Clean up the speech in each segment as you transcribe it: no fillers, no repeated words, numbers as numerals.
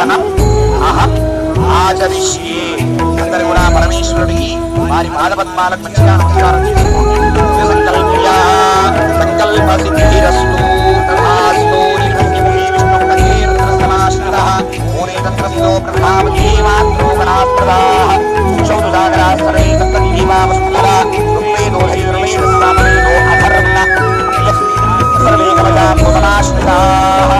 అహం ఆచరిష్యే. అందరూ కూడా పరమేశ్వరుడికి వారి పాదపద్మాలకు మంచిగా నమస్కారం చేసుకోండి. సంకల్ప సిద్ధిరస్తు తథాస్తు. విష్ణుపతిర్సమాశ్రితః పూరేతంత్రస్తో ప్రభావతి మాత్రో గణాస్ప్రదాః శౌతుసాగరా సర్వే సప్తదీపావసుందరా ఋగ్వేదో యజుర్వేదో సామవేదో అధర్వణ సర్వే కవచాముపమాశ్రితాః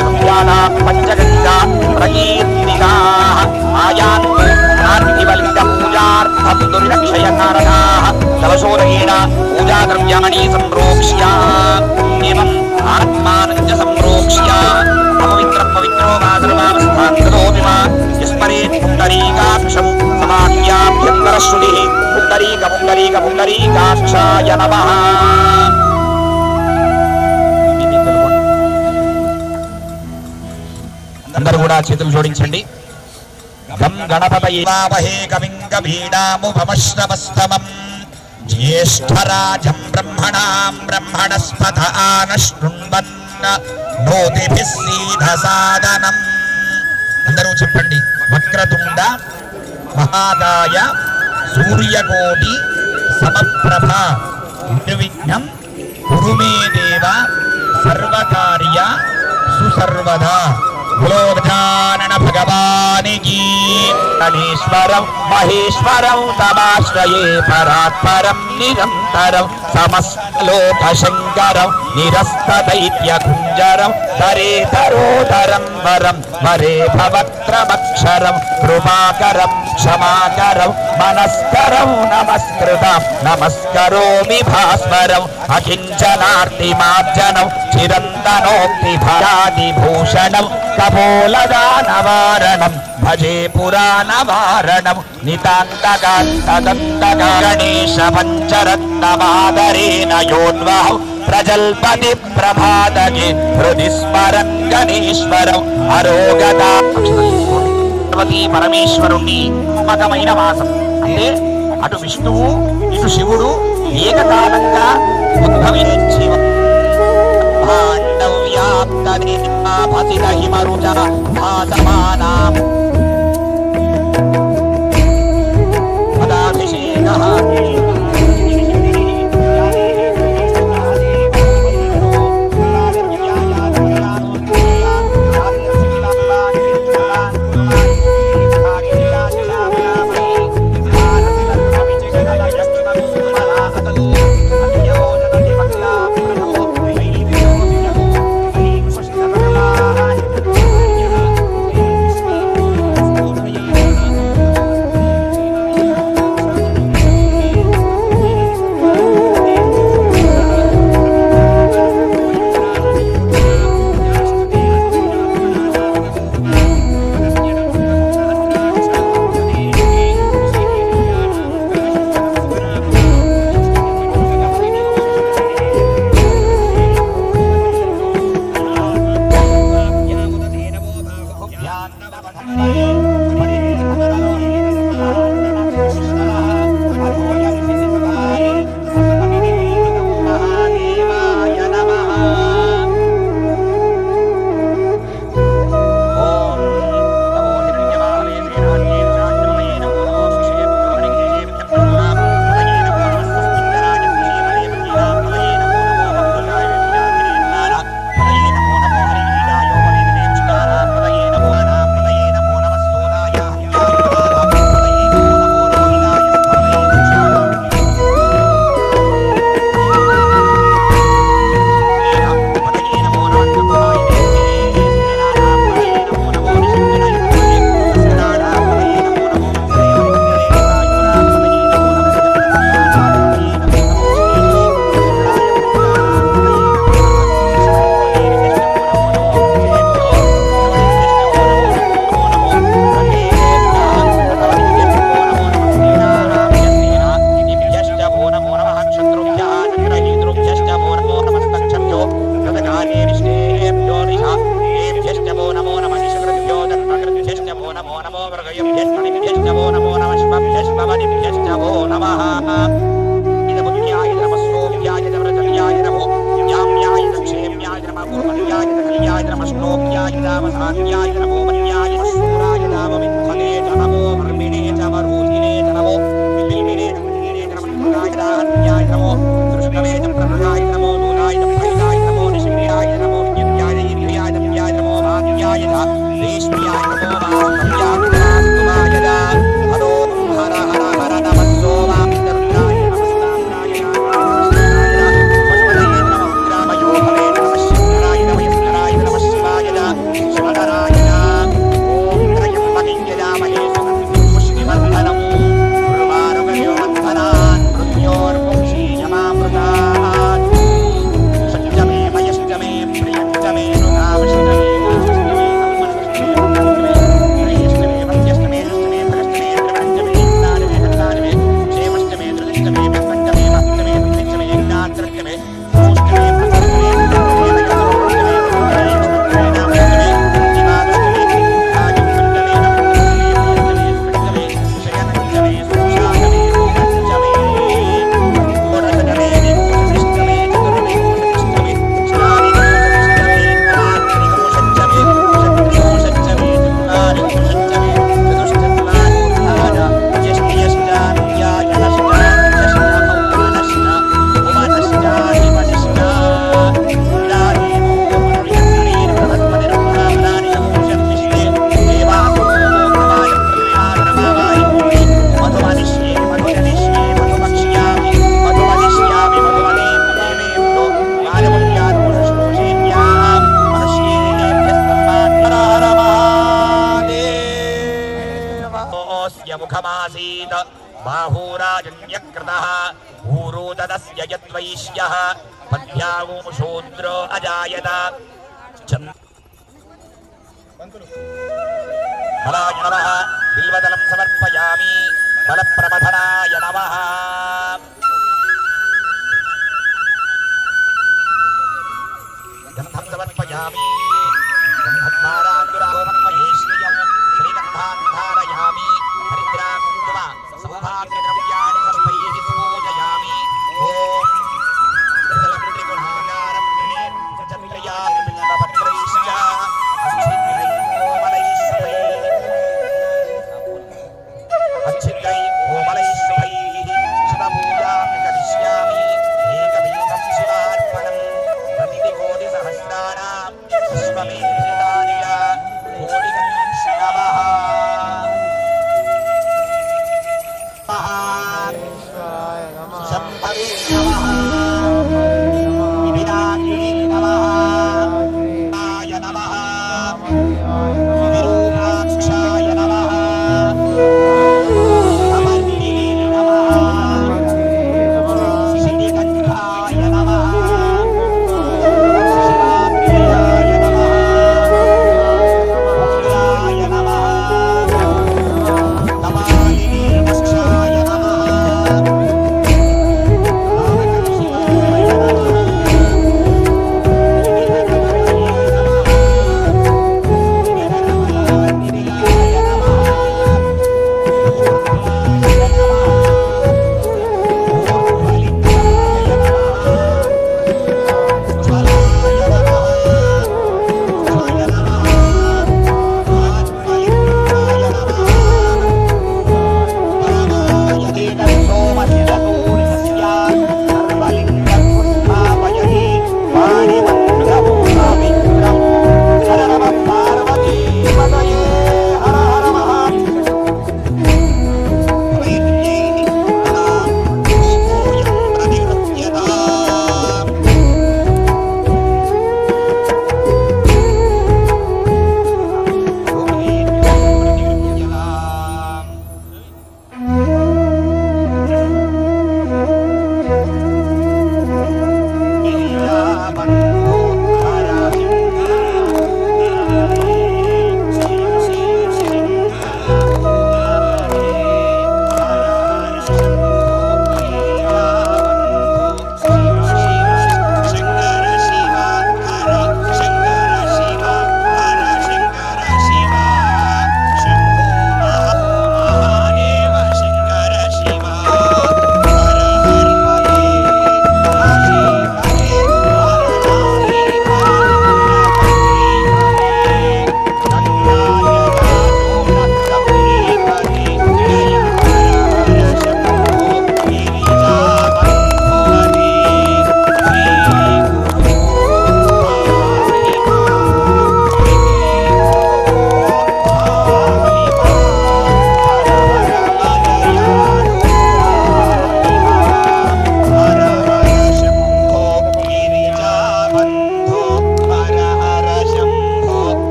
సంధ్యానాం పంచగంగా ప్రకీర్తిగాః ఆయాन्तు నార్తివలింగ పూజార్థం దుర్లక్షయకారకాః కలశోదయేన పూజాద్రవ్యాణి సంప్రోక్ష్య ఏవం ఆత్మానం చ సంప్రోక్ష్య అపవిత్రం పవిత్రో మా సర్వావస్థాంతతోపి మా యస్మరేత్ పుండరీకాక్షం సమాఖ్యాభ్యంతరశ్రుతిః పుండరీక పుండరీక పుండరీకాక్షాయ నమః. అందరూ కూడా చేతులు జోడించండి. గం గణపతయే కవిం కవీనాముపమశ్రవస్తమం జ్యేష్ఠరాజం బ్రహ్మణాం బ్రహ్మణస్పత ఆనశృణ్వన్ నోతిభిః సీదసాదనం. అందరూ చెప్పండి. వక్రతుండ మహాకాయ సూర్యకోటి సమప్రభ నిర్విఘ్నం కురు మే దేవ సర్వకార్య సుసర్వదా. గోధానన భగవానికి గణేశ్వరం మహేశ్వరం తమాశ్రయే పరాత్పరం నిరంతరం సమస్తలోక శంకరం నిరస్తదైత్య కుంజరం తరేతరోదరం వరం వరే భవత్రమక్షరం కృపాకరం క్షమాకరం మనస్కరం నమస్కృతం నమస్కరోమి భాస్వరం అకించనార్తిమార్జనం చిరంతనోక్తి భయాదిభూషణం కపోలదానవారణం భజే పురాణవారణం నితాంతకాంతదంతగా గణేశ పంచరత్నమాదరేణ యోన్వహ ప్రజల్పతి ప్రభాతగే హృది స్మరం గణేశ్వరం అరోగతా. పరమేశ్వరుణ్ణి మతమైన వాసం అంటే అటు విష్ణువు ఇటు శివుడు ఏకకాలంగా ఉద్భవించి महात्म्याय नमो कृष्णवे च प्रभुयाय नमो नूनाय च प्रहिताय नमो निशिम्याय नमो नित्याय निर्याय नम्याय नमो भाग्याय च रेश्म्याय नमो भाग्याय कुमाय च हरो हर हर हर नमः सोमामितरुणाय नमस्ताम्राय पशुपतये नमः उग्रामयो भवे नमः शिवराय नमः यस्कराय नमः शिवाय च शिवधराय च ओम त्रयम्बकं यजामहे सुगन्धिं पुष्टिवर्धनम् उर्वारुकयोमन्थनान् मृत्योर्मुक्षीयमामृतात् सत्यमे मयश्चमे प्रियञ्चमे नुगावश्चमे गावश्चमे कल्पनश्चमे त्रयश्चमे मध्यश्चमे दशमे फलश्चमे त्रिवञ्चमे हिन्दानमे हन्दानमे क्षेमश्चमे धृतिश्चमे ब्रह्मञ्चमे महत्तमे पृथ्वीश्चमे यज्ञात्रश्चमे भूश्चमे प्रसरश्चमे सुन्दरमे नयनश्चमे वरुणश्चमे नामश्चमे दिवादश्चमे राजम्पञ्चमे नमश्चमे प्रियश्चमे स्मृश्चमे शयनश्चमे सुषादमे सुगन्धश्चमे षोडशतमे विंशतिश्चमे चतुर्मे विंशतिश्चमे षडाधिकविंशतिश्चमे अनात्रिकविंशतिश्चमे षट्विंशतिश्चमे चत्वारिंशतिश्चमे चतुश्चत्वारिंशत् ज्येष्ठ्यश्चान्यायनश्च षष्ठभौमानश्च उमनश्चाधिपतिश्च क्रीडादेवो मनुर्यत्रीर्बृहस्पतिर्ब्राह्मणानि यमुषद्विषये देवासो मोक्षमाय पृथिव्याधर्मावाय भूमि मधुमनिष्ये मधुजनिष्ये मधुमक्ष्यामि मधुमदिष्यामि मधुमदेवदेवेभ्यो बालमुख्यात्पुरुषश्रोषेभ्यां मनुष्येभ्यस्तम्मात् हर हर महादेव मुखमासीत् बाहूराजन्यकृतः ऊरोदस्य यद्वैश्यः पद्भ्यागो शूद्रो अजायत बलाय नमः बिल्वदलं समर्पयामि बलप्रबधनाय नमः गन्धं समर्पयामि गन्धद्वाराङ्गुरारोपणमये श्रियं श्रीगन्धान् धारयामि हरिद्रां कुङ्कुम सौभाग्यद्रव्याणि सर्वैः पूजयामि ॐ त्रिदलं त्रिगुणाकारं त्रिनेत्रचन्द्रया बिल्वपत्रैश्च अच्छिद्रैः कोमलैः शुभैः शिवपूजां करिष्यामि एकमेकं शिवार्पणं प्रतिदिकोटिसहस्राणां पुष्पमेधितानि च कोटिकं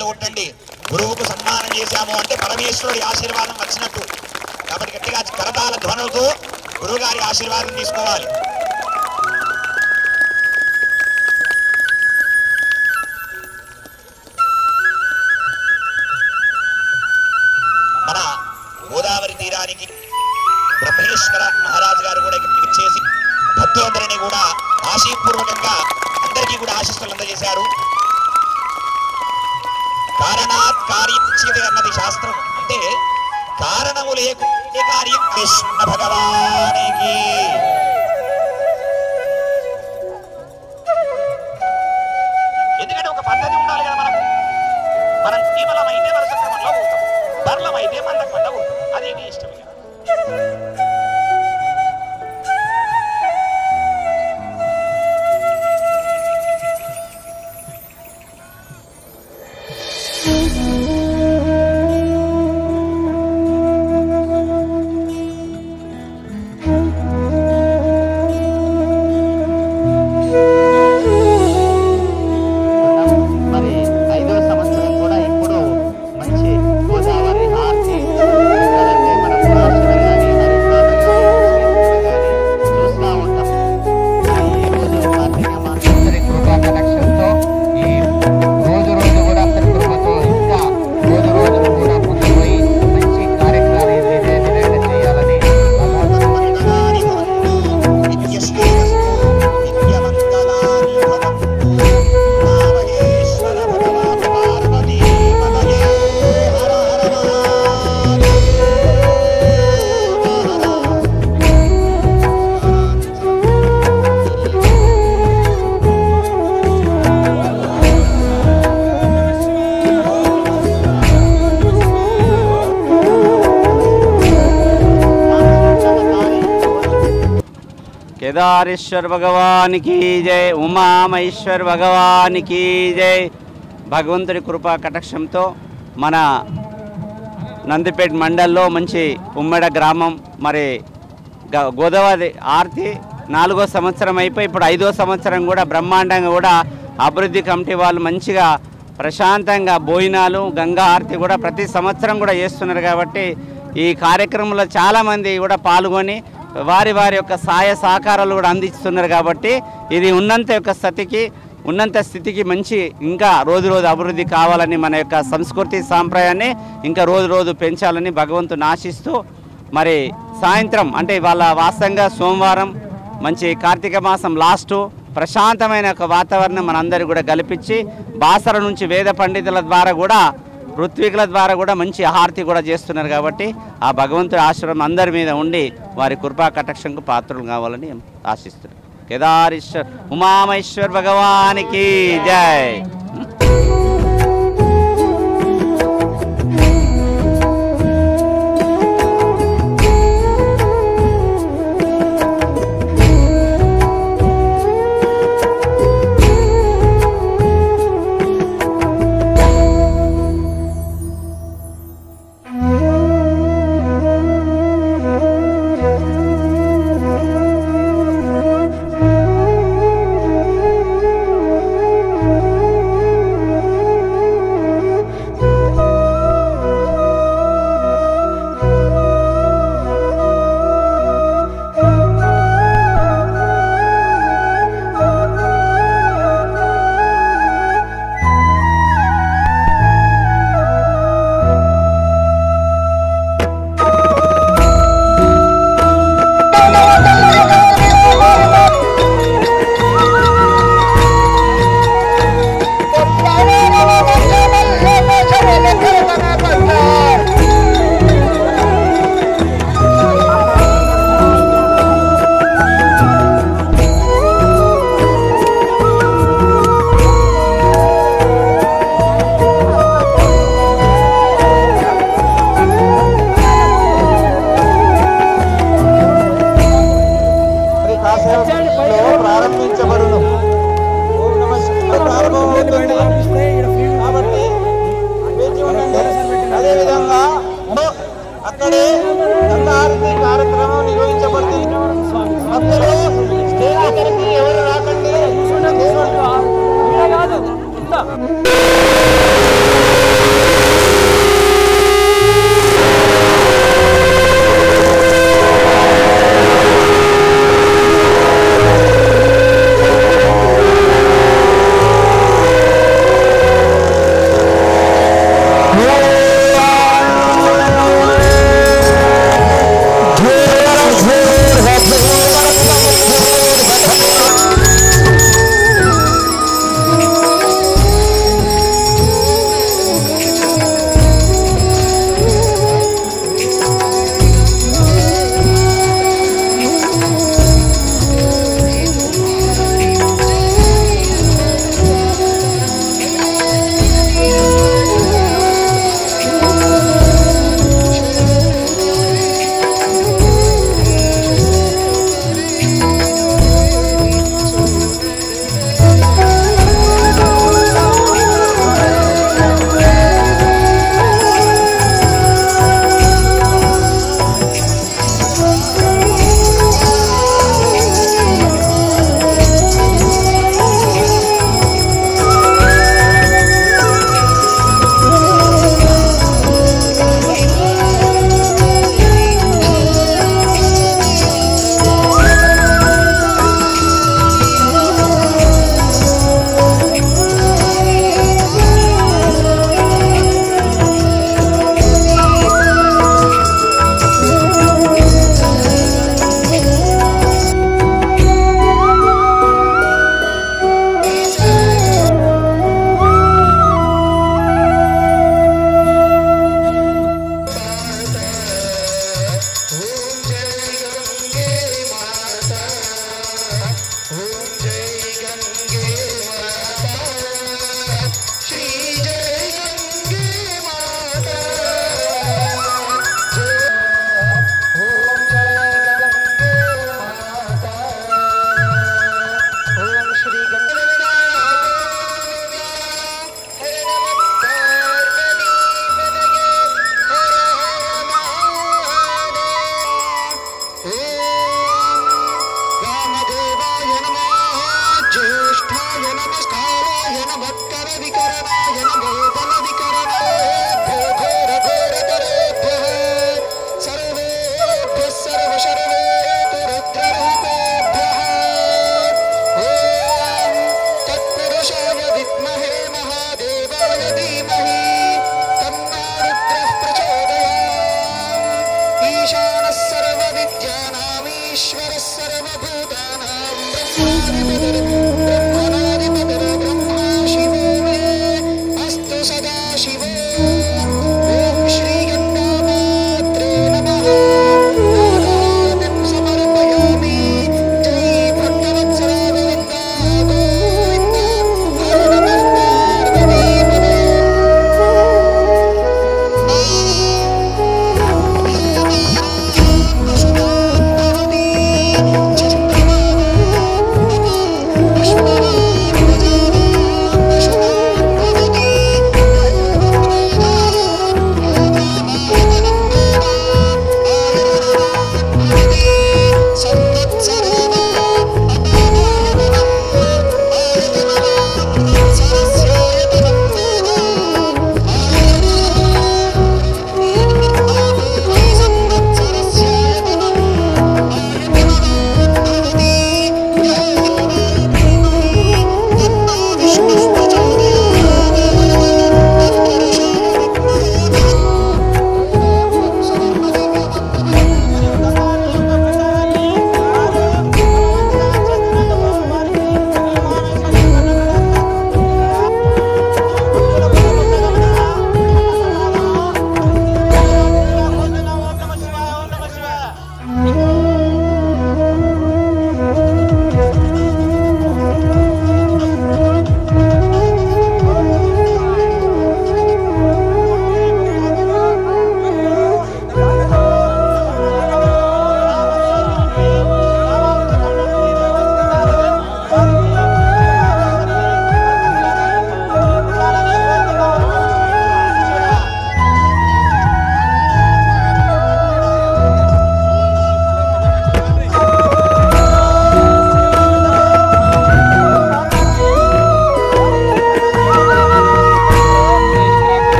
చప్పట్లు కొట్టండి. గురువుకు సన్మానం చేశాము అంటే పరమేశ్వరుడి ఆశీర్వాదం వచ్చినట్టు. కాబట్టి గట్టిగా కరతాళ ధ్వనులతో గురువు గారి ఆశీర్వాదం తీసుకోవాలి. మన గోదావరి తీరానికి బ్రహ్మేశ్వర మహారాజు గారు కూడా ఇక్కడికి వచ్చేసి భక్తులందరినీ కూడా ఆశీపూర్వకంగా అందరికీ కూడా ఆశీస్సులు అందజేశారు. కారణాత్ కార్యముచ్యతే అన్నది శాస్త్రం. అంటే కారణము లేకుంటే కార్యం. కృష్ణ భగవానికి ఎందుకంటే ఒక పద్ధతి ఉండాలి కదా మనకు. మనం కేవలమైతే వరుస క్రమంలో పోతాం, బర్లమైతే మందకుండా పోతాం. అదే నీ ఇష్టం. కేదారేశ్వర భగవానికి జై, ఉమామహేశ్వర భగవానికి జై. భగవంతుడి కృపా కటాక్షంతో మన నందిపేట మండల్లో మంచి ఉమ్మడ గ్రామం మరి గోదావరి ఆర్తి 4వ సంవత్సరం అయిపోయి ఇప్పుడు 5వ సంవత్సరం కూడా బ్రహ్మాండంగా కూడా అభివృద్ధి కమిటీ వాళ్ళు మంచిగా ప్రశాంతంగా భోజనాలు గంగా ఆర్తి కూడా ప్రతి సంవత్సరం కూడా చేస్తున్నారు. కాబట్టి ఈ కార్యక్రమంలో చాలామంది కూడా పాల్గొని వారి వారి యొక్క సహాయ సహకారాలు కూడా అందిస్తున్నారు. కాబట్టి ఇది ఉన్నంత స్థితికి మంచి ఇంకా రోజు రోజు అభివృద్ధి కావాలని మన యొక్క సంస్కృతి సాంప్రదాయాన్ని ఇంకా రోజు రోజు పెంచాలని భగవంతుని ఆశిస్తూ మరి సాయంత్రం అంటే వాళ్ళ వాస్తవంగా సోమవారం మంచి కార్తీక మాసం లాస్టు ప్రశాంతమైన ఒక వాతావరణం మనందరూ కూడా కల్పించి బాసర నుంచి వేద పండితుల ద్వారా కూడా ఋత్వికుల ద్వారా కూడా మంచి హారతి కూడా చేస్తున్నారు. కాబట్టి ఆ భగవంతుడి ఆశ్రమం అందరి మీద ఉండి వారి కృపా కటాక్షంకు పాత్రలు కావాలని ఆశిస్తున్నారు. కేదారేశ్వర ఉమామహేశ్వర భగవానికి జై. అక్కడే గంగారతి కార్యక్రమం నిర్వహించబడుతుంది. భక్తులు స్టేజ్ దగ్గరికి ఎవరు రాకండి.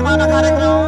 నిర్మాణ కార్యక్రమం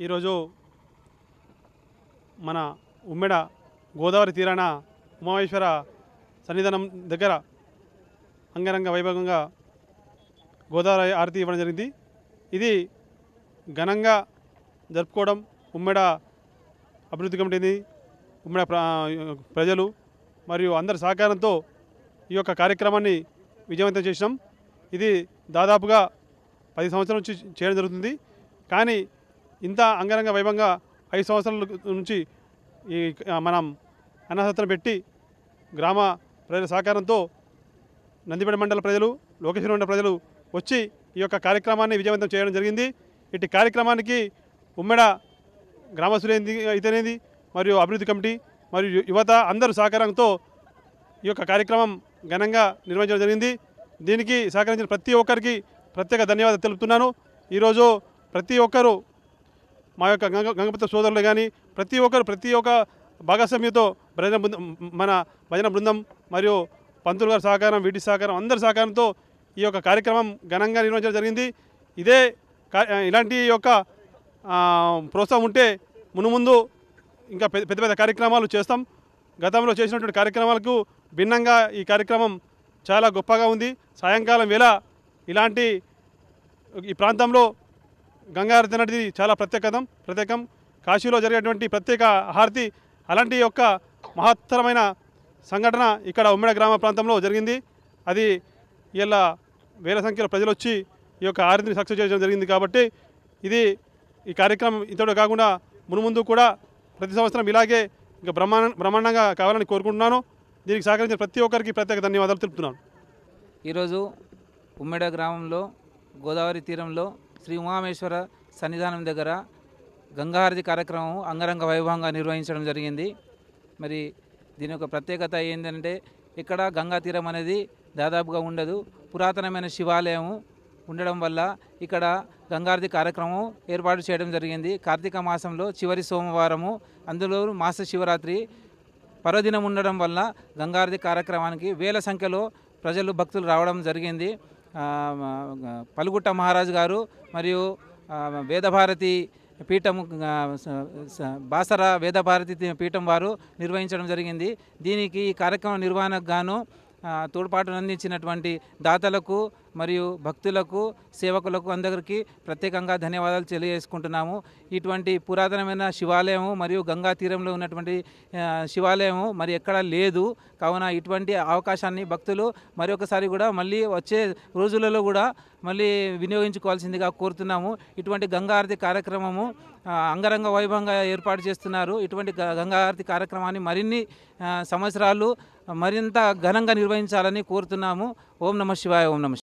ఈరోజు మన ఉమ్మెడ గోదావరి తీరాన ఉమామేశ్వర సన్నిధానం దగ్గర అంగరంగ వైభవంగా గోదావరి ఆరతి ఇవ్వడం జరిగింది. ఇది ఘనంగా జరుపుకోవడం ఉమ్మెడ అభివృద్ధి కమిటీని, ఉమ్మెడ ప్రజలు మరియు అందరి సహకారంతో ఈ యొక్క కార్యక్రమాన్ని విజయవంతం చేసినాం. ఇది దాదాపుగా 10 సంవత్సరాల నుంచి చేయడం జరుగుతుంది. కానీ ఇంత అంగరంగ వైభవంగా 5 సంవత్సరాల నుంచి ఈ మనం అన్నసత్రం పెట్టి గ్రామ ప్రజల సహకారంతో నందిపేట మండల ప్రజలు, లోకేశ్వర మండల ప్రజలు వచ్చి ఈ యొక్క కార్యక్రమాన్ని విజయవంతం చేయడం జరిగింది. ఇటు కార్యక్రమానికి ఉమ్మెడ గ్రామస్తులు అయితేనేది మరియు అభివృద్ధి కమిటీ మరియు యువత అందరూ సహకారంతో ఈ యొక్క కార్యక్రమం ఘనంగా నిర్వహించడం జరిగింది. దీనికి సహకరించిన ప్రతి ఒక్కరికి ప్రత్యేక ధన్యవాదాలు తెలుపుతున్నాను. ఈరోజు ప్రతి ఒక్కరూ మా యొక్క గంగపత్ర సోదరులు కానీ ప్రతి ఒక్క భాగస్వామ్యంతో మన భజన బృందం మరియు పంతులు గారి సహకారం, వీటి సహకారం, అందరి సహకారంతో ఈ యొక్క కార్యక్రమం ఘనంగా నిర్వహించడం జరిగింది. ఇలాంటి యొక్క ప్రోత్సాహం ఉంటే మునుముందు ఇంకా పెద్ద పెద్ద కార్యక్రమాలు చేస్తాం. గతంలో చేసినటువంటి కార్యక్రమాలకు భిన్నంగా ఈ కార్యక్రమం చాలా గొప్పగా ఉంది. సాయంకాలం వేళ ఇలాంటి ఈ ప్రాంతంలో గంగారతి అనేది చాలా ప్రత్యేకం. కాశీలో జరిగేటువంటి ప్రత్యేక హారతి అలాంటి యొక్క మహత్తరమైన సంఘటన ఇక్కడ ఉమ్మెడ గ్రామ ప్రాంతంలో జరిగింది. అది ఇలా వేల సంఖ్యలో ప్రజలు వచ్చి ఈ యొక్క హారతిని సక్సెస్ చేయడం జరిగింది. కాబట్టి ఈ కార్యక్రమం ఇంతలో కాకుండా మునుముందు కూడా ప్రతి సంవత్సరం ఇలాగే ఇంకా బ్రహ్మాండంగా కావాలని కోరుకుంటున్నాను. దీనికి సహకరించిన ప్రతి ఒక్కరికి ప్రత్యేక ధన్యవాదాలు తెలుపుతున్నాను. ఈరోజు ఉమ్మెడ గ్రామంలో గోదావరి తీరంలో శ్రీ ఉమామేశ్వర సన్నిధానం దగ్గర గంగాహారతి కార్యక్రమం అంగరంగ వైభవంగా నిర్వహించడం జరిగింది. మరి దీని యొక్క ప్రత్యేకత ఏంటంటే ఇక్కడ గంగా తీరం అనేది దాదాపుగా ఉండదు. పురాతనమైన శివాలయం ఉండడం వల్ల ఇక్కడ గంగాహారతి కార్యక్రమం ఏర్పాటు చేయడం జరిగింది. కార్తీక మాసంలో చివరి సోమవారము, అందులో మాస శివరాత్రి పర్వదినం ఉండడం వల్ల గంగాహారతి కార్యక్రమానికి వేల సంఖ్యలో ప్రజలు, భక్తులు రావడం జరిగింది. పలుగుట్ట మహారాజు గారు మరియు వేదభారతి పీఠం, బాసర వేదభారతి పీఠం వారు నిర్వహించడం జరిగింది. దీనికి ఈ కార్యక్రమం నిర్వహణకు గాను తోడ్పాటును అందించినటువంటి దాతలకు మరియు భక్తులకు, సేవకులకు అందరికీ ప్రత్యేకంగా ధన్యవాదాలు తెలియజేసుకుంటున్నాము. ఇటువంటి పురాతనమైన శివాలయము మరియు గంగా తీరంలో ఉన్నటువంటి శివాలయము మరి ఎక్కడా లేదు. కావున ఇటువంటి అవకాశాన్ని భక్తులు మరొకసారి కూడా మళ్ళీ వచ్చే రోజులలో కూడా మళ్ళీ వినియోగించుకోవాల్సిందిగా కోరుతున్నాము. ఇటువంటి గంగాహారతి కార్యక్రమము అంగరంగ వైభవంగా ఏర్పాటు చేస్తున్నారు. ఇటువంటి గంగాహారతి కార్యక్రమాన్ని మరిన్ని సంవత్సరాలు మరింత ఘనంగా నిర్వహించాలని కోరుతున్నాము. ఓం నమః శివాయ. ఓం నమః.